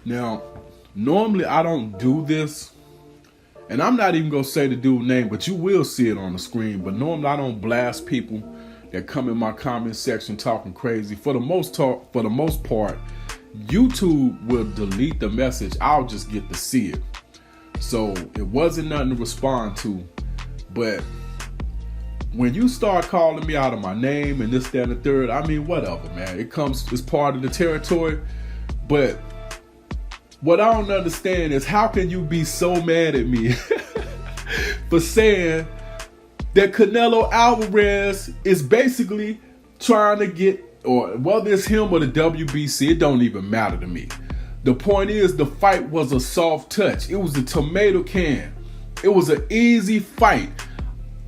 Now, normally I don't do this, and I'm not even gonna say the dude's name, but you will see it on the screen. But normally I don't blast people that come in my comment section talking crazy. For the most part, YouTube will delete the message. I'll just get to see it. So it wasn't nothing to respond to. But when you start calling me out of my name and this, that, and the third, I mean, whatever, man. It's part of the territory. But what I don't understand is, how can you be so mad at me for saying that Canelo Alvarez is basically trying to get, or whether it's him or the WBC, it don't even matter to me. The point is, the fight was a soft touch. It was a tomato can. It was an easy fight.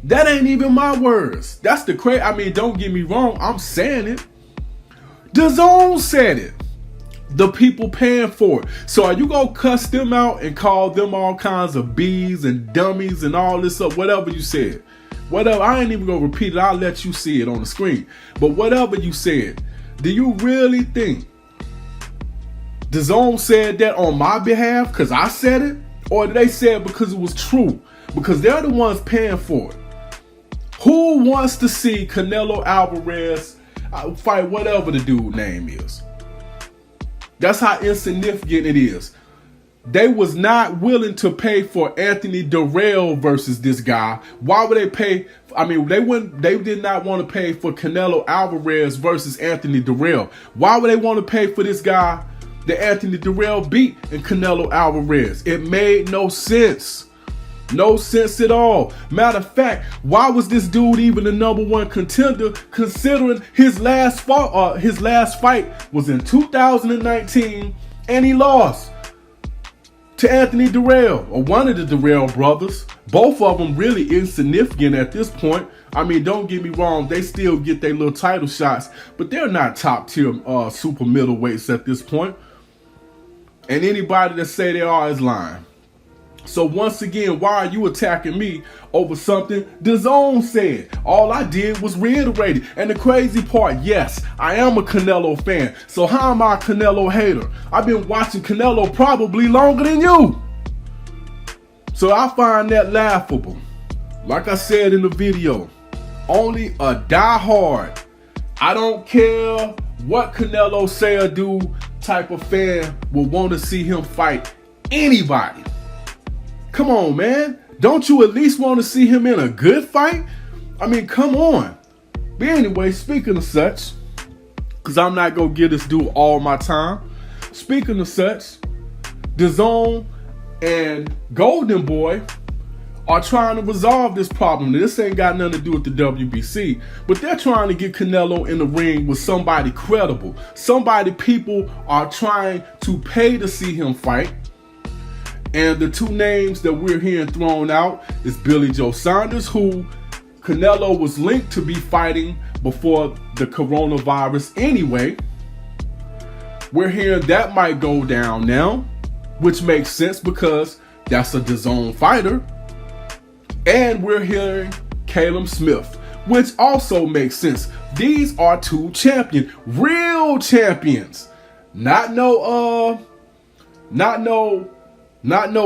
That ain't even my words. That's the crazy. I mean, don't get me wrong. I'm saying it. DAZN said it. The people paying for it. So are you gonna cuss them out and call them all kinds of bees and dummies and all this up? Whatever you said. Whatever. I ain't even gonna repeat it. I'll let you see it on the screen. But whatever you said, do you really think DAZN said that on my behalf because I said it? Or did they say it because it was true? Because they're the ones paying for it. Who wants to see Canelo Alvarez fight whatever the dude's name is? That's how insignificant it is. They was not willing to pay for Anthony Dirrell versus this guy. Why would they pay? I mean, they did not want to pay for Canelo Alvarez versus Anthony Dirrell. Why would they want to pay for this guy that Anthony Dirrell beat in Canelo Alvarez? It made no sense. No sense at all. Matter of fact, why was this dude even the #1 contender, considering his last fight was in 2019 and he lost to Anthony Dirrell, or one of the Dirrell brothers. Both of them really insignificant at this point. I mean, don't get me wrong, they still get their little title shots, but they're not top tier super middleweights at this point. And anybody that say they are is lying. So once again, why are you attacking me over something DAZN said? All I did was reiterate it. And the crazy part, yes, I am a Canelo fan. So how am I a Canelo hater? I've been watching Canelo probably longer than you. So I find that laughable. Like I said in the video, only a diehard, I don't care what Canelo say or do type of fan will want to see him fight anybody. Come on, man. Don't you at least want to see him in a good fight? I mean, come on. But anyway, speaking of such, because I'm not going to give this dude all my time. Speaking of such, DAZN and Golden Boy are trying to resolve this problem. This ain't got nothing to do with the WBC, but they're trying to get Canelo in the ring with somebody credible. Somebody people are trying to pay to see him fight. And the two names that we're hearing thrown out is Billy Joe Saunders, who Canelo was linked to be fighting before the coronavirus anyway. We're hearing that might go down now, which makes sense because that's a DAZN fighter. And we're hearing Callum Smith, which also makes sense. These are two champions, real champions. Not no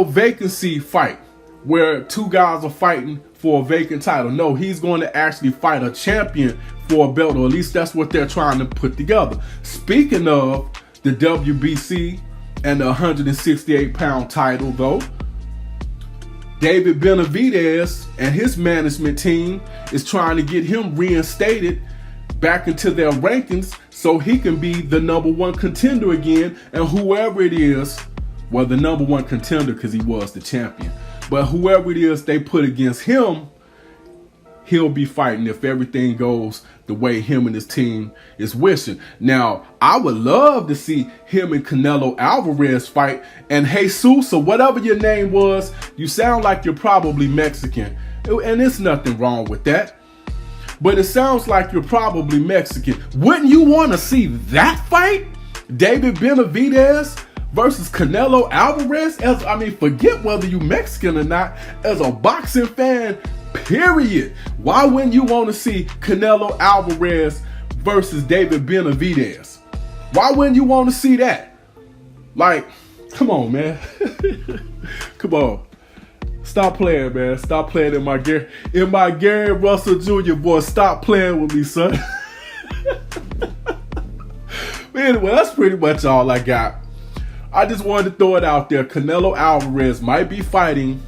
vacancy fight where two guys are fighting for a vacant title. No, he's going to actually fight a champion for a belt, or at least that's what they're trying to put together. Speaking of the WBC and the 168-pound title, though, David Benavidez and his management team is trying to get him reinstated back into their rankings so he can be the #1 contender again, and whoever it is, well, the #1 contender because he was the champion, but whoever it is they put against him, he'll be fighting if everything goes the way him and his team is wishing. Now, I would love to see him and Canelo Alvarez fight. And Jesus, or whatever your name was, you sound like you're probably Mexican, and there's nothing wrong with that. But it sounds like you're probably Mexican. Wouldn't you want to see that fight? David Benavidez versus Canelo Alvarez? Forget whether you Mexican or not. As a boxing fan, period, why wouldn't you want to see Canelo Alvarez versus David Benavidez? Why wouldn't you want to see that? Like, Come on, man. Come on. Stop playing, man. Stop playing in my Gary Russell Jr. boy. Stop playing with me, son. But anyway, that's pretty much all I got. I just wanted to throw it out there. Canelo Alvarez might be fighting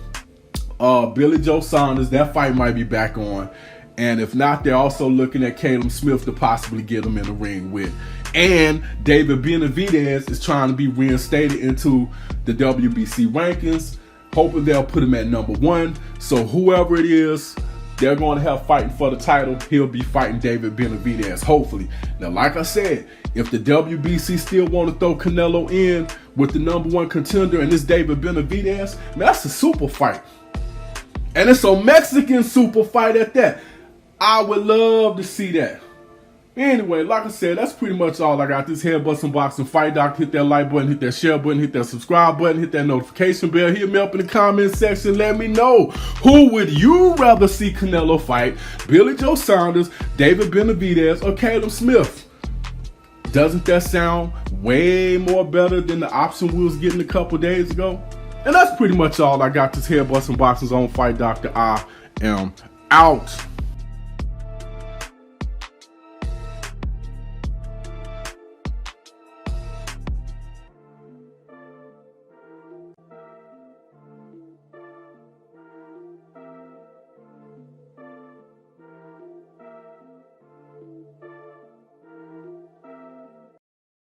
Billy Joe Saunders. That fight might be back on. And if not, they're also looking at Callum Smith to possibly get him in the ring with. And David Benavidez is trying to be reinstated into the WBC rankings. Hoping they'll put him at #1. So whoever it is, they're going to have fighting for the title. He'll be fighting David Benavidez, hopefully. Now, like I said, if the WBC still want to throw Canelo in with the #1 contender and it's David Benavidez, man, that's a super fight. And it's a Mexican super fight at that. I would love to see that. Anyway, like I said, that's pretty much all I got. This Head Busting Boxing Fight Doc. Hit that like button, hit that share button, hit that subscribe button, hit that notification bell. Hit me up in the comment section. Let me know, who would you rather see Canelo fight? Billy Joe Saunders, David Benavidez, or Callum Smith? Doesn't that sound way more better than the option we was getting a couple days ago? And that's pretty much all I got. This Head Busting Boxing on Fight Doctor. I am out.